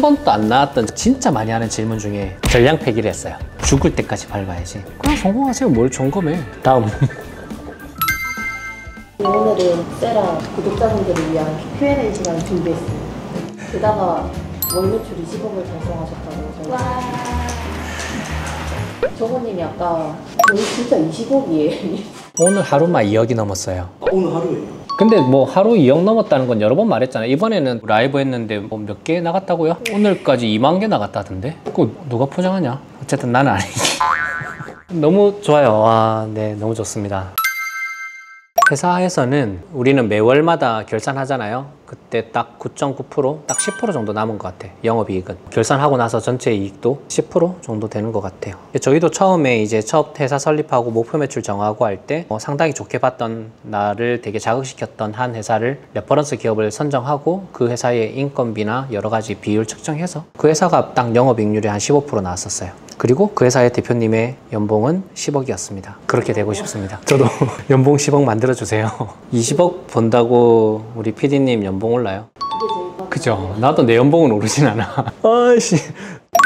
번도 안 나왔던 진짜 많이 하는 질문 중에 전량 폐기를 했어요. 죽을 때까지 밟아야지. 그냥 성공하세요. 뭘 점검해. 다음. 오늘은 세라 구독자분들을 위한 Q&A 시간 준비했습니다. 게다가 월 매출 20억을 달성하셨다고 저희 정호님이 아까 저희 진짜 20억이에요. 오늘 하루만 2억이 넘었어요. 오늘 하루에요? 근데 뭐 하루 2억 넘었다는 건 여러 번 말했잖아요. 이번에는 라이브 했는데 뭐 몇 개 나갔다고요? 오늘까지 2만 개 나갔다던데? 그거 누가 포장하냐? 어쨌든 나는 아니지. 너무 좋아요. 와, 네, 너무 좋습니다. 회사에서는 우리는 매월마다 결산하잖아요. 그때 딱 9.9%, 딱 10% 정도 남은 것 같아요. 영업이익은. 결산하고 나서 전체 이익도 10% 정도 되는 것 같아요. 저희도 처음에 이제 첫 회사 설립하고 목표 매출 정하고 할 때 상당히 좋게 봤던 나를 되게 자극시켰던 한 회사를 레퍼런스 기업을 선정하고 그 회사의 인건비나 여러 가지 비율 측정해서 그 회사가 딱 영업이익률이 한 15% 나왔었어요. 그리고 그 회사의 대표님의 연봉은 10억이었습니다. 그렇게 되고 싶습니다. 저도 연봉 10억 만들어주세요. 20억 번다고 우리 PD님 연봉 올라요? 그죠? 나도 내 연봉은 오르진 않아. 아이씨.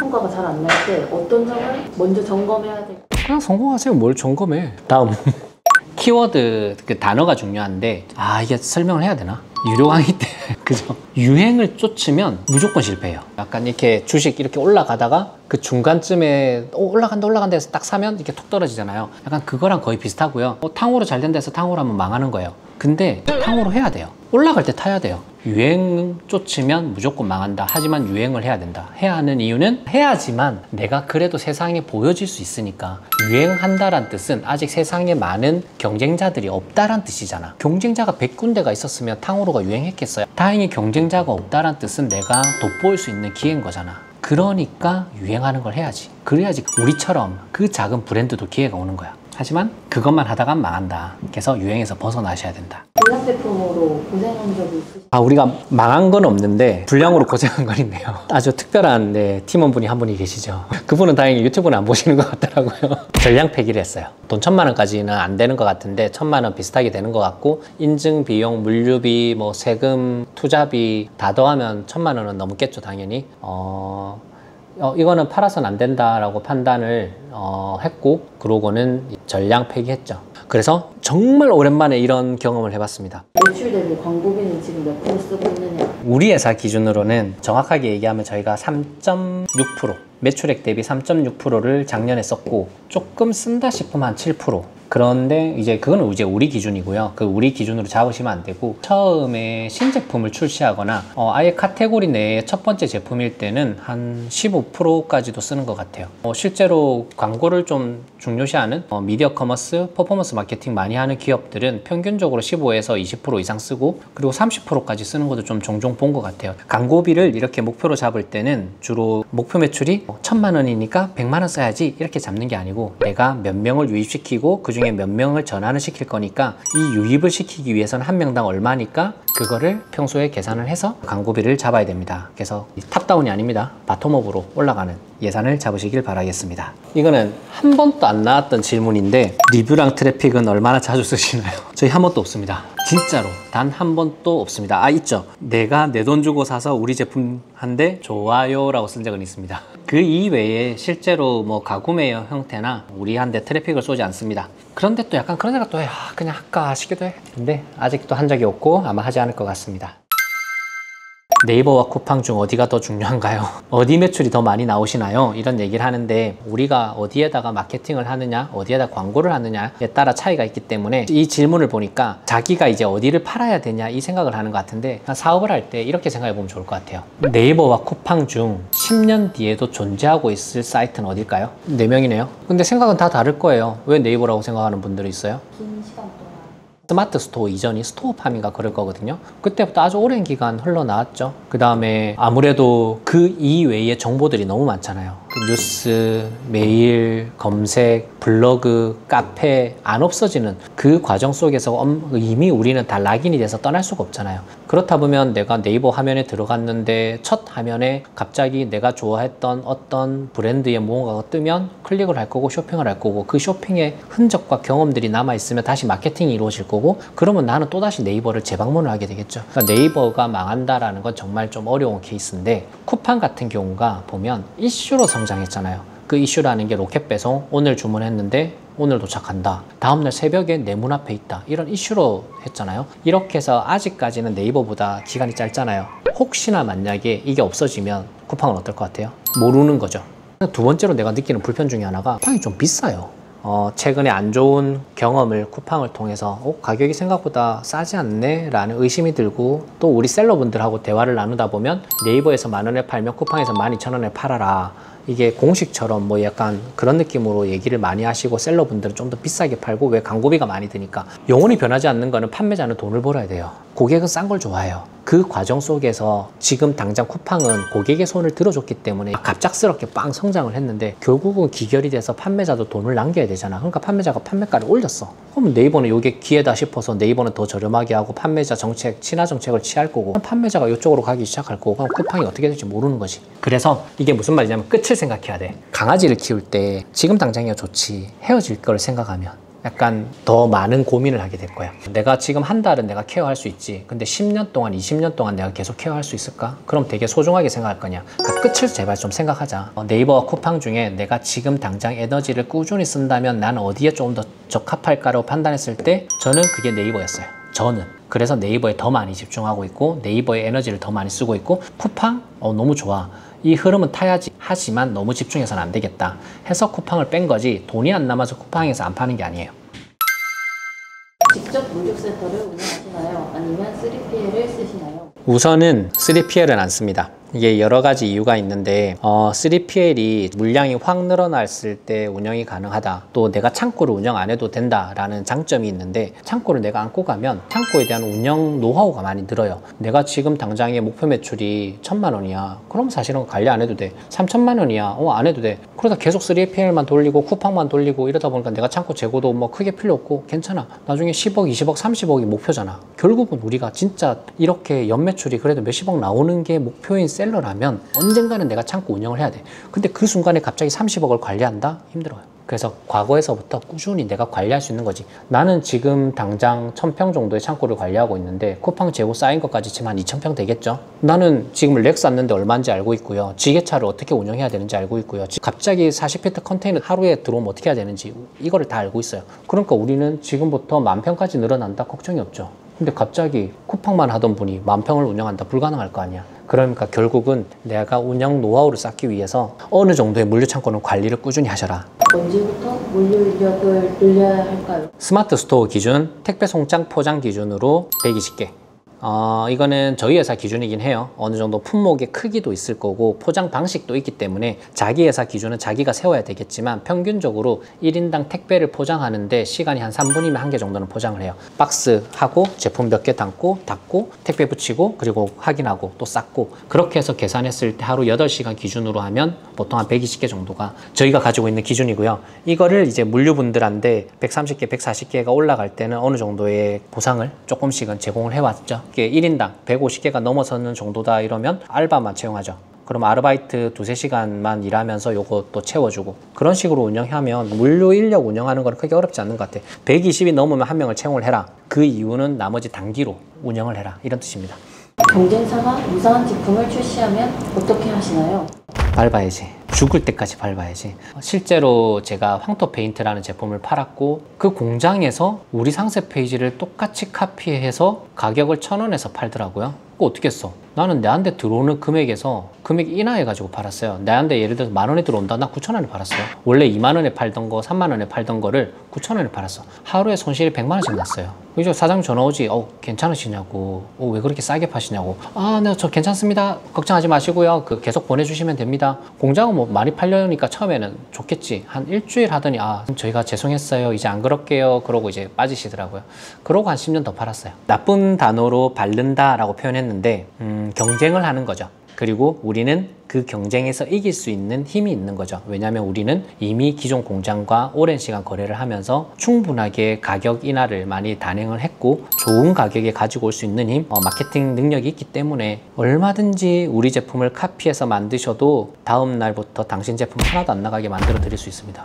성과가 잘 안 날 때 어떤 점을 먼저 점검해야 될까요? 그냥 성공하세요. 뭘 점검해. 다음. 키워드 그 단어가 중요한데 이게 설명을 해야 되나? 유료 강의 때 그죠? 유행을 쫓으면 무조건 실패해요. 약간 이렇게 주식 이렇게 올라가다가 그 중간쯤에 올라간다 해서 딱 사면 이렇게 툭 떨어지잖아요. 약간 그거랑 거의 비슷하고요. 탕후루 잘 된다 해서 탕후루 하면 망하는 거예요. 근데 탕후루 해야 돼요. 올라갈 때 타야 돼요. 유행 쫓으면 무조건 망한다. 하지만 유행을 해야 된다. 해야 하는 이유는 해야지만 내가 그래도 세상에 보여질 수 있으니까. 유행한다란 뜻은 아직 세상에 많은 경쟁자들이 없다란 뜻이잖아. 경쟁자가 100군데가 있었으면 탕후루가 유행했겠어요? 다행히 경쟁자가 없다란 뜻은 내가 돋보일 수 있는 기회인 거잖아. 그러니까 유행하는 걸 해야지. 그래야지 우리처럼 그 작은 브랜드도 기회가 오는 거야. 하지만 그것만 하다가 망한다. 그래서 유행에서 벗어나셔야 된다. 불량 제품으로 고생한 적이 있으신가요? 우리가 망한 건 없는데 불량으로 고생한 건 있네요. 아주 특별한 팀원분이 한 분이 계시죠. 그분은 다행히 유튜브는 안 보시는 것 같더라고요. 전량 폐기를 했어요. 돈 1,000만 원까지는 안 되는 것 같은데 1,000만 원 비슷하게 되는 것 같고 인증 비용, 물류비, 뭐 세금, 투자비 다 더하면 1,000만 원은 넘겠죠, 당연히. 이거는 팔아서는 안 된다라고 판단을 했고 그러고는 전량 폐기했죠. 그래서 정말 오랜만에 이런 경험을 해봤습니다. 매출 대비 광고비는 지금 몇 프로 쓰고 있느냐? 우리 회사 기준으로는 정확하게 얘기하면 저희가 3.6%, 매출액 대비 3.6%를 작년에 썼고 조금 쓴다 싶으면 한 7%. 그런데 이제 그거는 이제 우리 기준이고요. 그 우리 기준으로 잡으시면 안 되고 처음에 신제품을 출시하거나 아예 카테고리 내에 첫 번째 제품일 때는 한 15%까지도 쓰는 것 같아요. 실제로 광고를 좀 중요시하는 미디어 커머스, 퍼포먼스 마케팅 많이 하는 기업들은 평균적으로 15에서 20% 이상 쓰고 그리고 30%까지 쓰는 것도 좀 종종 본 것 같아요. 광고비를 이렇게 목표로 잡을 때는 주로 목표 매출이 1,000만 원이니까 100만 원 써야지 이렇게 잡는 게 아니고 내가 몇 명을 유입시키고 그 중에 몇 명을 전환을 시킬 거니까 이 유입을 시키기 위해서는 한 명당 얼마니까 그거를 평소에 계산을 해서 광고비를 잡아야 됩니다. 그래서 탑다운이 아닙니다. 바텀업으로 올라가는 예산을 잡으시길 바라겠습니다. 이거는 한 번도 안 나왔던 질문인데 리뷰랑 트래픽은 얼마나 자주 쓰시나요? 저희 한 번도 없습니다. 진짜로 단 한 번도 없습니다. 있죠. 내가 내 돈 주고 사서 우리 제품 한데 좋아요라고 쓴 적은 있습니다. 그 이외에 실제로 뭐 가구매 형태나 우리 한데 트래픽을 쏘지 않습니다. 그런데 또 약간 그런 생각도 해. 그냥 할까 싶기도 해. 근데 아직도 한 적이 없고 아마 하지 않을 것 같습니다. 네이버와 쿠팡 중 어디가 더 중요한가요? 어디 매출이 더 많이 나오시나요? 이런 얘기를 하는데 우리가 어디에다가 마케팅을 하느냐, 어디에다 광고를 하느냐에 따라 차이가 있기 때문에 이 질문을 보니까 자기가 이제 어디를 팔아야 되냐 이 생각을 하는 것 같은데 사업을 할 때 이렇게 생각해 보면 좋을 것 같아요. 네이버와 쿠팡 중 10년 뒤에도 존재하고 있을 사이트는 어딜까요? 4명이네요. 근데 생각은 다 다를 거예요. 왜 네이버라고 생각하는 분들이 있어요? 긴 시간 동안 스마트 스토어 이전이 스토어팜인가 그럴 거거든요. 그때부터 아주 오랜 기간 흘러나왔죠. 그 다음에 아무래도 그 이외의 정보들이 너무 많잖아요. 그 뉴스, 메일, 검색, 블로그, 카페 안 없어지는 그 과정 속에서 이미 우리는 다 락인이 돼서 떠날 수가 없잖아요. 그렇다 보면 내가 네이버 화면에 들어갔는데 첫 화면에 갑자기 내가 좋아했던 어떤 브랜드의 무언가가 뜨면 클릭을 할 거고 쇼핑을 할 거고 그 쇼핑의 흔적과 경험들이 남아있으면 다시 마케팅이 이루어질 거고 그러면 나는 또다시 네이버를 재방문을 하게 되겠죠. 그러니까 네이버가 망한다라는 건 정말 좀 어려운 케이스인데 쿠팡 같은 경우가 보면 이슈로 성장했잖아요. 그 이슈라는 게 로켓 배송, 오늘 주문했는데 오늘 도착한다. 다음날 새벽에 내 문 앞에 있다. 이런 이슈로 했잖아요. 이렇게 해서 아직까지는 네이버보다 기간이 짧잖아요. 혹시나 만약에 이게 없어지면 쿠팡은 어떨 것 같아요? 모르는 거죠. 두 번째로 내가 느끼는 불편 중에 하나가 쿠팡이 좀 비싸요. 최근에 안 좋은 경험을 쿠팡을 통해서 가격이 생각보다 싸지 않네? 라는 의심이 들고 또 우리 셀러분들하고 대화를 나누다 보면 네이버에서 10,000원에 팔면 쿠팡에서 12,000원에 팔아라. 이게 공식처럼 뭐 약간 그런 느낌으로 얘기를 많이 하시고 셀러분들은 좀 더 비싸게 팔고 왜 광고비가 많이 드니까 영원히 변하지 않는 거는 판매자는 돈을 벌어야 돼요. 고객은 싼 걸 좋아해요. 그 과정 속에서 지금 당장 쿠팡은 고객의 손을 들어줬기 때문에 갑작스럽게 빵 성장을 했는데 결국은 기결이 돼서 판매자도 돈을 남겨야 되잖아. 그러니까 판매자가 판매가를 올렸어. 그러면 네이버는 이게 기회다 싶어서 네이버는 더 저렴하게 하고 판매자 정책, 친화 정책을 취할 거고 판매자가 이쪽으로 가기 시작할 거고 그럼 쿠팡이 어떻게 될지 모르는 거지. 그래서 이게 무슨 말이냐면 끝을 생각해야 돼. 강아지를 키울 때 지금 당장이야 좋지 헤어질 걸 생각하면 약간 더 많은 고민을 하게 될 거야. 내가 지금 한 달은 내가 케어할 수 있지. 근데 10년 동안, 20년 동안 내가 계속 케어할 수 있을까? 그럼 되게 소중하게 생각할 거냐. 그러니까 끝을 제발 좀 생각하자. 네이버와 쿠팡 중에 내가 지금 당장 에너지를 꾸준히 쓴다면 나는 어디에 조금 더 적합할까라고 판단했을 때 저는 그게 네이버였어요. 저는. 그래서 네이버에 더 많이 집중하고 있고 네이버에 에너지를 더 많이 쓰고 있고 쿠팡? 너무 좋아. 이 흐름은 타야지. 하지만 너무 집중해서는 안 되겠다 해서 쿠팡을 뺀 거지 돈이 안 남아서 쿠팡에서 안 파는 게 아니에요. 직접 물류센터를 운영하시나요? 아니면 3PL을 쓰시나요? 우선은 3PL은 안 씁니다. 이게 여러 가지 이유가 있는데 3PL이 물량이 확 늘어났을 때 운영이 가능하다. 또 내가 창고를 운영 안 해도 된다라는 장점이 있는데 창고를 내가 안고 가면 창고에 대한 운영 노하우가 많이 늘어요. 내가 지금 당장의 목표 매출이 1,000만 원이야. 그럼 사실은 관리 안 해도 돼. 3,000만 원이야. 안 해도 돼. 그러다 계속 3PL만 돌리고 쿠팡만 돌리고 이러다 보니까 내가 창고 재고도 뭐 크게 필요 없고 괜찮아. 나중에 10억, 20억, 30억이 목표잖아. 결국은 우리가 진짜 이렇게 연매출이 그래도 몇십억 나오는 게 목표인 셀러라면 언젠가는 내가 창고 운영을 해야 돼. 근데 그 순간에 갑자기 30억을 관리한다? 힘들어요. 그래서 과거에서부터 꾸준히 내가 관리할 수 있는 거지. 나는 지금 당장 1,000평 정도의 창고를 관리하고 있는데 쿠팡 재고 쌓인 것까지 치면 한 2,000평 되겠죠? 나는 지금 렉 샀는데 얼마인지 알고 있고요. 지게차를 어떻게 운영해야 되는지 알고 있고요. 갑자기 40피트 컨테이너 하루에 들어오면 어떻게 해야 되는지 이거를 다 알고 있어요. 그러니까 우리는 지금부터 10,000평까지 늘어난다 걱정이 없죠. 근데 갑자기 쿠팡만 하던 분이 10,000평을 운영한다? 불가능할 거 아니야. 그러니까 결국은 내가 운영 노하우를 쌓기 위해서 어느 정도의 물류 창고는 관리를 꾸준히 하셔라. 언제부터 물류 인력을 늘려야 할까요? 스마트 스토어 기준, 택배 송장 포장 기준으로 120개. 이거는 저희 회사 기준이긴 해요. 어느 정도 품목의 크기도 있을 거고 포장 방식도 있기 때문에 자기 회사 기준은 자기가 세워야 되겠지만 평균적으로 1인당 택배를 포장하는데 시간이 한 3분이면 1개 정도는 포장을 해요. 박스 하고 제품 몇 개 담고 닫고 택배 붙이고 그리고 확인하고 또 쌌고 그렇게 해서 계산했을 때 하루 8시간 기준으로 하면 보통 한 120개 정도가 저희가 가지고 있는 기준이고요. 이거를 이제 물류분들한테 130개, 140개가 올라갈 때는 어느 정도의 보상을 조금씩은 제공을 해왔죠. 1인당 150개가 넘어서는 정도다 이러면 알바만 채용하죠. 그럼 아르바이트 2-3시간만 일하면서 요것도 채워주고 그런 식으로 운영하면 물류 인력 운영하는 건 크게 어렵지 않는 것 같아. 120이 넘으면 한 명을 채용을 해라. 그 이유는 나머지 단기로 운영을 해라. 이런 뜻입니다. 경쟁사가 유사한 제품을 출시하면 어떻게 하시나요? 밟아야지. 죽을 때까지 밟아야지. 실제로 제가 황토 페인트라는 제품을 팔았고 그 공장에서 우리 상세 페이지를 똑같이 카피해서 가격을 1,000원에서 팔더라고요. 그거 어떻게 했어? 나는 내한테 들어오는 금액에서 금액 인하해가지고 팔았어요. 내한테 예를 들어서 10,000원에 들어온다? 나 9,000원에 팔았어요. 원래 20,000원에 팔던 거 30,000원에 팔던 거를 9,000원에 팔았어. 하루에 손실이 100만 원씩 났어요. 그죠? 사장님 전화 오지? 괜찮으시냐고. 왜 그렇게 싸게 파시냐고. 네, 저 괜찮습니다. 걱정하지 마시고요. 계속 보내주시면 됩니다. 공장은 뭐 많이 팔려니까 처음에는 좋겠지. 한 일주일 하더니 저희가 죄송했어요. 이제 안 그럴게요. 그러고 이제 빠지시더라고요. 그러고 한 10년 더 팔았어요. 나쁜 단어로 바른다라고 표현했는데 경쟁을 하는 거죠. 그리고 우리는 그 경쟁에서 이길 수 있는 힘이 있는 거죠. 왜냐하면 우리는 이미 기존 공장과 오랜 시간 거래를 하면서 충분하게 가격 인하를 많이 단행을 했고 좋은 가격에 가지고 올 수 있는 힘, 마케팅 능력이 있기 때문에 얼마든지 우리 제품을 카피해서 만드셔도 다음 날부터 당신 제품 하나도 안 나가게 만들어 드릴 수 있습니다.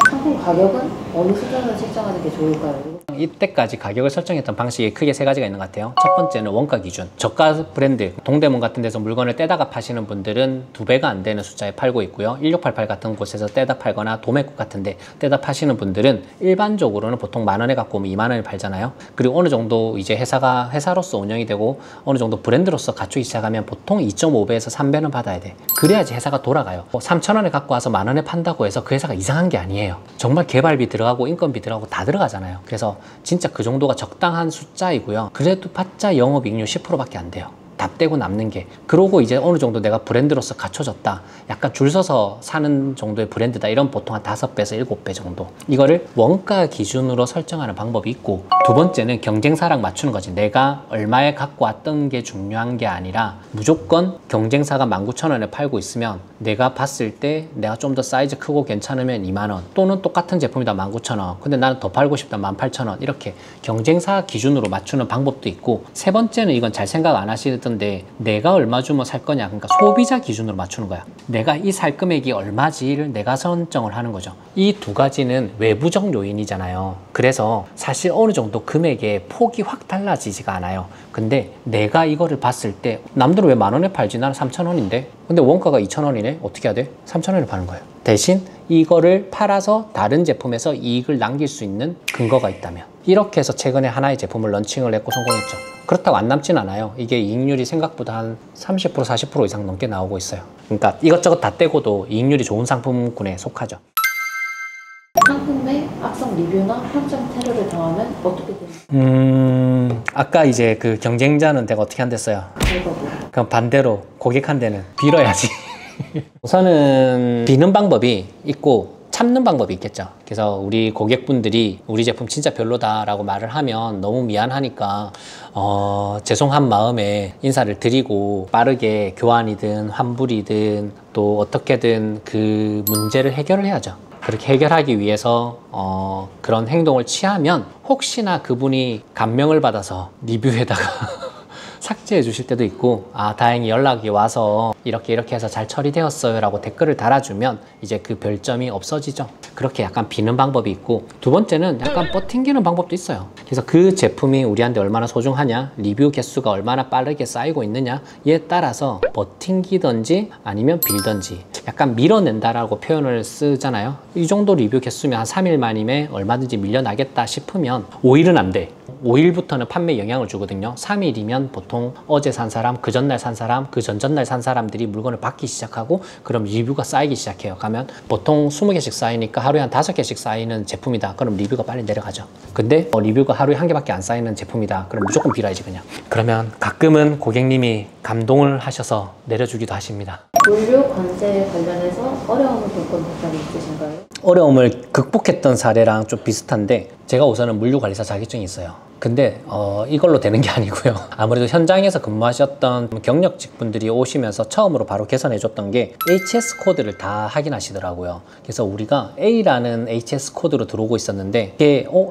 상품 가격은 어느 수준으로 책정하는 게 좋을까요? 이때까지 가격을 설정했던 방식이 크게 세 가지가 있는 것 같아요. 첫 번째는 원가 기준. 저가 브랜드, 동대문 같은 데서 물건을 떼다가 파시는 분들은 2배가 안 되는 숫자에 팔고 있고요. 1688 같은 곳에서 떼다 팔거나 도매국 같은 데 떼다 파시는 분들은 일반적으로는 보통 10,000원에 갖고 오면 20,000원에 팔잖아요. 그리고 어느 정도 이제 회사로서 운영이 되고 어느 정도 브랜드로서 갖추기 시작하면 보통 2.5배에서 3배는 받아야 돼. 그래야지 회사가 돌아가요. 3,000원에 갖고 와서 10,000원에 판다고 해서 그 회사가 이상한 게 아니에요. 정말 개발비 들어가고 인건비 들어가고 다 들어가잖아요. 그래서 진짜 그 정도가 적당한 숫자이고요. 그래도 봤자 영업이익률 10%밖에 안 돼요. 다 떼고 남는 게. 그러고 이제 어느 정도 내가 브랜드로서 갖춰졌다. 약간 줄 서서 사는 정도의 브랜드다. 이런 보통 한 5배에서 7배 정도. 이거를 원가 기준으로 설정하는 방법이 있고, 두 번째는 경쟁사랑 맞추는 거지. 내가 얼마에 갖고 왔던 게 중요한 게 아니라 무조건 경쟁사가 19,000원에 팔고 있으면 내가 봤을 때 내가 좀 더 사이즈 크고 괜찮으면 20,000원, 또는 똑같은 제품이다 19,000원, 근데 나는 더 팔고 싶다 18,000원. 이렇게 경쟁사 기준으로 맞추는 방법도 있고, 세 번째는 이건 잘 생각 안 하시던 데 내가 얼마 주면 살 거냐, 그러니까 소비자 기준으로 맞추는 거야. 내가 이 살 금액이 얼마지를 내가 선정을 하는 거죠. 이 두 가지는 외부적 요인이잖아요. 그래서 사실 어느 정도 금액의 폭이 확 달라지지가 않아요. 근데 내가 이거를 봤을 때 남들은 왜 10,000원에 팔지? 나는 3,000원인데 근데 원가가 2,000원이네? 어떻게 해야 돼? 3,000원에 파는 거예요. 대신 이거를 팔아서 다른 제품에서 이익을 남길 수 있는 근거가 있다면. 이렇게 해서 최근에 하나의 제품을 런칭을 했고 성공했죠. 그렇다고 안 남진 않아요. 이게 이익률이 생각보다 한 30%, 40% 이상 넘게 나오고 있어요. 그러니까 이것저것 다 떼고도 이익률이 좋은 상품군에 속하죠. 상품의 악성 리뷰나 평점 테러를 당하면 어떻게 되나요? 아까 이제 그 경쟁자는 내가 어떻게 한댔어요? 그럼 반대로 고객한테는 빌어야지. 우선은 비는 방법이 있고 참는 방법이 있겠죠. 그래서 우리 고객분들이 우리 제품 진짜 별로다라고 말을 하면 너무 미안하니까 죄송한 마음에 인사를 드리고 빠르게 교환이든 환불이든 또 어떻게든 그 문제를 해결을 해야죠. 그렇게 해결하기 위해서 그런 행동을 취하면 혹시나 그분이 감명을 받아서 리뷰에다가 삭제해 주실 때도 있고, 아 다행히 연락이 와서 이렇게 해서 잘 처리되었어요 라고 댓글을 달아주면 이제 그 별점이 없어지죠. 그렇게 약간 비는 방법이 있고, 두 번째는 약간 버팅기는 방법도 있어요. 그래서 그 제품이 우리한테 얼마나 소중하냐, 리뷰 개수가 얼마나 빠르게 쌓이고 있느냐에 따라서 버팅기든지 아니면 빌든지 약간 밀어낸다라고 표현을 쓰잖아요. 이 정도 리뷰 개수면 한 3일 만임에 얼마든지 밀려나겠다 싶으면 5일은 안 돼. 5일부터는 판매에 영향을 주거든요. 3일이면 보통 어제 산 사람, 그 전날 산 사람, 그 전전날 산 사람들이 물건을 받기 시작하고, 그럼 리뷰가 쌓이기 시작해요. 가면 보통 20개씩 쌓이니까 하루에 한 5개씩 쌓이는 제품이다. 그럼 리뷰가 빨리 내려가죠. 근데 리뷰가 하루에 1개밖에 안 쌓이는 제품이다. 그럼 무조건 빌어야지 그냥. 그러면 가끔은 고객님이 감동을 하셔서 내려주기도 하십니다. 물류 관세 관련해서 어려움을 겪은 적이 있으신가요? 어려움을 극복했던 사례랑 좀 비슷한데, 제가 우선은 물류관리사 자격증이 있어요. 근데 이걸로 되는 게 아니고요. 아무래도 현장에서 근무하셨던 경력직 분들이 오시면서 처음으로 바로 개선해 줬던 게 HS 코드를 다 확인하시더라고요. 그래서 우리가 A라는 HS 코드로 들어오고 있었는데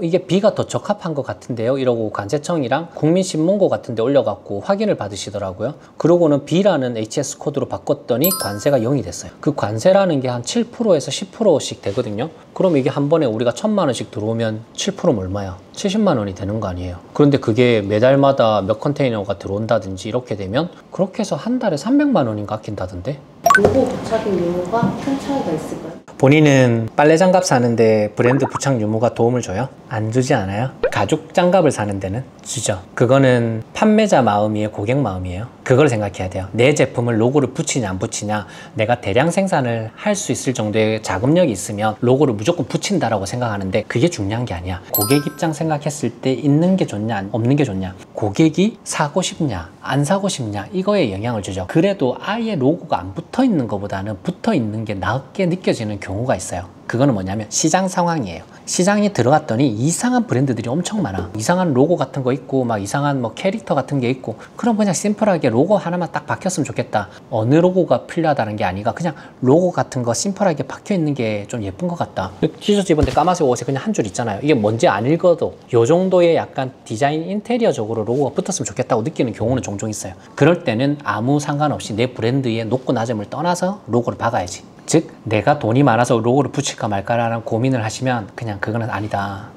이게 B가 더 적합한 것 같은데요? 이러고 관세청이랑 국민신문고 같은 데 올려갖고 확인을 받으시더라고요. 그러고는 B라는 HS 코드로 바꿨더니 관세가 0이 됐어요. 그 관세라는 게 한 7%에서 10%씩 되거든요. 그럼 이게 한 번에 우리가 1,000만 원씩 들어오면 7%면 얼마야? 70만 원이 되는 거 아니에요. 그런데 그게 매달마다 몇 컨테이너가 들어온다든지 이렇게 되면 그렇게 해서 한 달에 300만 원인가 아낀다던데? 로고 부착의 유무가 큰 차이가 있을까요? 본인은 빨래 장갑 사는데 브랜드 부착 유무가 도움을 줘요? 안 주지 않아요? 가죽 장갑을 사는 데는 주죠. 그거는 판매자 마음이에요? 고객 마음이에요? 그걸 생각해야 돼요. 내 제품을 로고를 붙이냐 안 붙이냐, 내가 대량 생산을 할 수 있을 정도의 자금력이 있으면 로고를 무조건 붙인다라고 생각하는데 그게 중요한 게 아니야. 고객 입장 생각했을 때 있는 게 좋냐 없는 게 좋냐, 고객이 사고 싶냐 안 사고 싶냐, 이거에 영향을 주죠. 그래도 아예 로고가 안 붙어 있는 것보다는 붙어 있는 게 낫게 느껴지는 경우가 있어요. 그거는 뭐냐면 시장 상황이에요. 시장에 들어갔더니 이상한 브랜드들이 엄청 많아. 이상한 로고 같은 거 있고 막 이상한 뭐 캐릭터 같은 게 있고, 그럼 그냥 심플하게 로고 하나만 딱 박혔으면 좋겠다. 어느 로고가 필요하다는 게 아니라 그냥 로고 같은 거 심플하게 박혀 있는 게 좀 예쁜 것 같다. 티셔츠 입은데 까만색 옷에 그냥 한 줄 있잖아요. 이게 뭔지 안 읽어도 요 정도의 약간 디자인 인테리어적으로 로고가 붙었으면 좋겠다고 느끼는 경우는 종종 있어요. 그럴 때는 아무 상관없이 내 브랜드의 높고 낮음을 떠나서 로고를 박아야지. 즉 내가 돈이 많아서 로고를 붙일까 말까라는 고민을 하시면 그냥 그거는 아니다.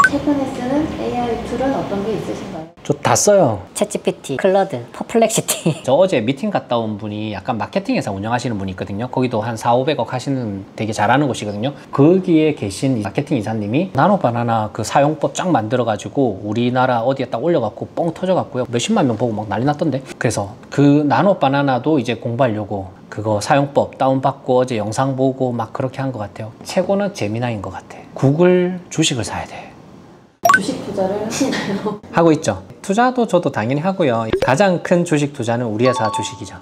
최근에 쓰는 AI 툴은 어떤 게 있으신가요? 저 다 써요. 챗GPT, 클러드, 퍼플렉시티. 저 어제 미팅 갔다 온 분이 약간 마케팅 회사 운영하시는 분이 있거든요. 거기도 한 4,500억 하시는 되게 잘하는 곳이거든요. 거기에 계신 마케팅 이사님이 나노바나나 그 사용법 쫙 만들어가지고 우리나라 어디에 딱 올려갖고 뻥 터져갖고요. 몇십만 명 보고 막 난리 났던데. 그래서 그 나노바나나도 이제 공부하려고 그거 사용법 다운받고 어제 영상 보고 막 그렇게 한 것 같아요. 최고는 제미나인 것 같아. 구글 주식을 사야 돼. 주식 투자를 하시나요? 하고 있죠. 투자도 저도 당연히 하고요. 가장 큰 주식 투자는 우리 회사 주식이죠.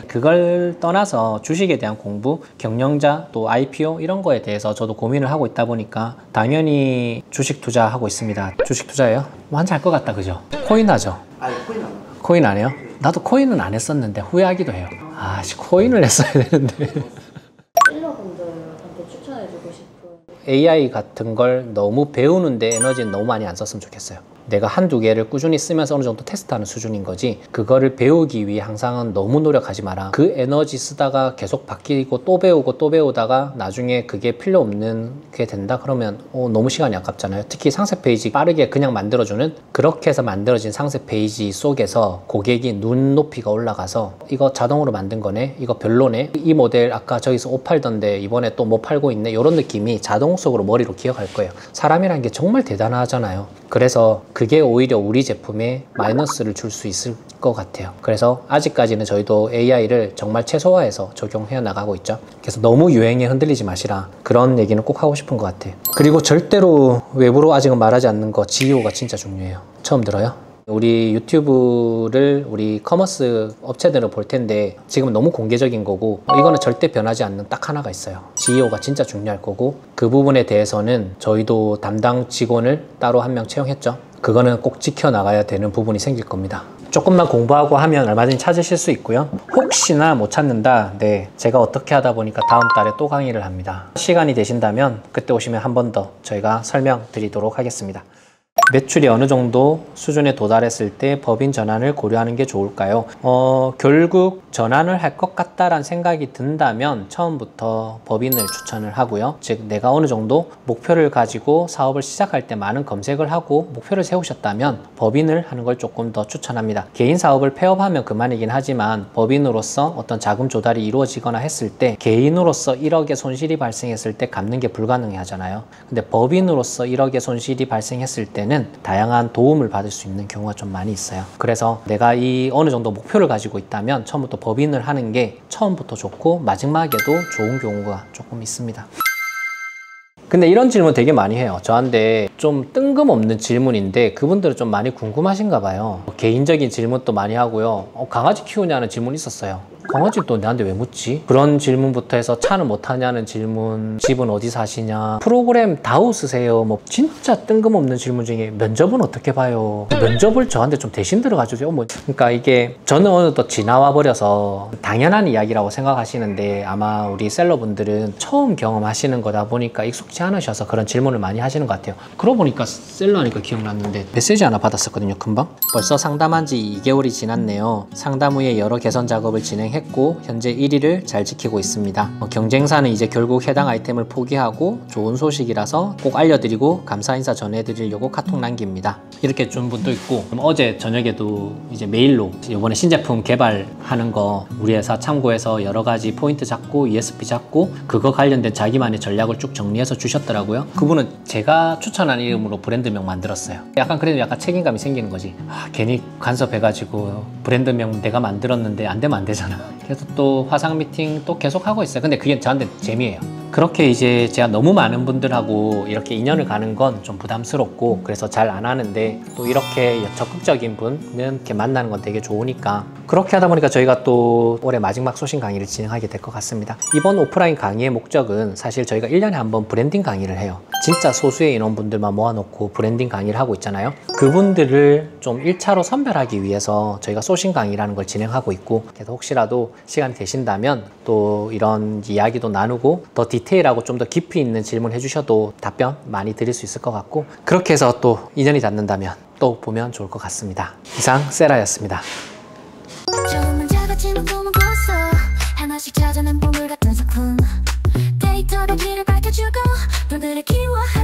그걸 떠나서 주식에 대한 공부, 경영자, 또 IPO 이런 거에 대해서 저도 고민을 하고 있다 보니까 당연히 주식 투자하고 있습니다. 주식 투자예요? 완전 할 것 같다, 그죠? 코인 하죠? 아니 코인 안 코인 안 해요? 나도 코인은 안 했었는데 후회하기도 해요. 아씨, 코인을 했어야 되는데. 셀러분들한테 추천해주고 싶은 AI 같은 걸 너무 배우는데 에너지는 너무 많이 안 썼으면 좋겠어요. 내가 한두 개를 꾸준히 쓰면서 어느 정도 테스트하는 수준인 거지, 그거를 배우기 위해 항상은 너무 노력하지 마라. 그 에너지 쓰다가 계속 바뀌고 또 배우고 또 배우다가 나중에 그게 필요 없는 게 된다 그러면 너무 시간이 아깝잖아요. 특히 상세 페이지 빠르게 그냥 만들어주는, 그렇게 해서 만들어진 상세 페이지 속에서 고객이 눈높이가 올라가서 이거 자동으로 만든 거네, 이거 별로네, 이 모델 아까 저기서 옷 팔던데 이번에 또 뭐 팔고 있네, 이런 느낌이 자동 속으로 머리로 기억할 거예요. 사람이라는 게 정말 대단하잖아요. 그래서 그게 오히려 우리 제품에 마이너스를 줄 수 있을 것 같아요. 그래서 아직까지는 저희도 AI를 정말 최소화해서 적용해 나가고 있죠. 그래서 너무 유행에 흔들리지 마시라, 그런 얘기는 꼭 하고 싶은 것 같아요. 그리고 절대로 외부로 아직은 말하지 않는 거, GEO가 진짜 중요해요. 처음 들어요? 우리 유튜브를 우리 커머스 업체들은 볼 텐데 지금은 너무 공개적인 거고, 이거는 절대 변하지 않는 딱 하나가 있어요. GEO가 진짜 중요할 거고, 그 부분에 대해서는 저희도 담당 직원을 따로 한 명 채용했죠. 그거는 꼭 지켜나가야 되는 부분이 생길 겁니다. 조금만 공부하고 하면 얼마든지 찾으실 수 있고요. 혹시나 못 찾는다, 네, 제가 어떻게 하다 보니까 다음 달에 또 강의를 합니다. 시간이 되신다면 그때 오시면 한 번 더 저희가 설명드리도록 하겠습니다. 매출이 어느 정도 수준에 도달했을 때 법인 전환을 고려하는 게 좋을까요? 결국 전환을 할 것 같다라는 생각이 든다면 처음부터 법인을 추천을 하고요. 즉 내가 어느 정도 목표를 가지고 사업을 시작할 때 많은 검색을 하고 목표를 세우셨다면 법인을 하는 걸 조금 더 추천합니다. 개인 사업을 폐업하면 그만이긴 하지만 법인으로서 어떤 자금 조달이 이루어지거나 했을 때 개인으로서 1억의 손실이 발생했을 때 갚는 게 불가능해 하잖아요. 근데 법인으로서 1억의 손실이 발생했을 때는 다양한 도움을 받을 수 있는 경우가 좀 많이 있어요. 그래서 내가 이 어느 정도 목표를 가지고 있다면 처음부터 법인을 하는 게 처음부터 좋고 마지막에도 좋은 경우가 조금 있습니다. 근데 이런 질문 되게 많이 해요. 저한테 좀 뜬금없는 질문인데 그분들은 좀 많이 궁금하신가 봐요. 개인적인 질문도 많이 하고요. 강아지 키우냐는 질문이 있었어요. 강아지 또 나한테 왜 묻지? 그런 질문부터 해서 차는 못 타냐는 질문, 집은 어디 사시냐, 프로그램 다우 쓰세요, 뭐 진짜 뜬금없는 질문 중에 면접은 어떻게 봐요? 면접을 저한테 좀 대신 들어가주세요. 뭐 그러니까 이게 저는 어느덧 지나와 버려서 당연한 이야기라고 생각하시는데 아마 우리 셀러분들은 처음 경험하시는 거다 보니까 익숙지 않으셔서 그런 질문을 많이 하시는 것 같아요. 그러고 보니까 셀러니까 기억났는데 메시지 하나 받았었거든요. 금방. 벌써 상담한 지 2개월이 지났네요. 상담 후에 여러 개선 작업을 진행했고 현재 1위를 잘 지키고 있습니다. 경쟁사는 이제 결국 해당 아이템을 포기하고 좋은 소식이라서 꼭 알려드리고 감사 인사 전해드리려고 카톡 남깁니다. 이렇게 준 분도 있고, 어제 저녁에도 이제 메일로 이번에 신제품 개발하는 거 우리 회사 참고해서 여러 가지 포인트 잡고 ESP 잡고 그거 관련된 자기만의 전략을 쭉 정리해서 주셨더라고요. 그분은 제가 추천한 이름으로 브랜드명 만들었어요. 약간 그래도 약간 책임감이 생기는 거지. 괜히 간섭해가지고 브랜드명 내가 만들었는데 안 되면 안 되잖아. 그래서 또 화상 미팅 또 계속 하고 있어요. 근데 그게 저한테 재미예요. 그렇게 이제 제가 너무 많은 분들하고 이렇게 인연을 가는 건 좀 부담스럽고 그래서 잘 안 하는데 또 이렇게 적극적인 분은 이렇게 만나는 건 되게 좋으니까 그렇게 하다 보니까 저희가 또 올해 마지막 소신 강의를 진행하게 될 것 같습니다. 이번 오프라인 강의의 목적은 사실 저희가 1년에 한 번 브랜딩 강의를 해요. 진짜 소수의 인원분들만 모아놓고 브랜딩 강의를 하고 있잖아요. 그분들을 좀 1차로 선별하기 위해서 저희가 소신 강의라는 걸 진행하고 있고 그래서 혹시라도 시간이 되신다면 또 이런 이야기도 나누고 더 디테일하고 좀 더 깊이 있는 질문 해주셔도 답변 많이 드릴 수 있을 것 같고 그렇게 해서 또 인연이 닿는다면 또 보면 좋을 것 같습니다. 이상 세라였습니다. 조금만 작아지는 꿈을 꿨어. 하나씩 찾아낸 보물 같은 작품 데이터로 길을 밝혀주고 분들을 키워하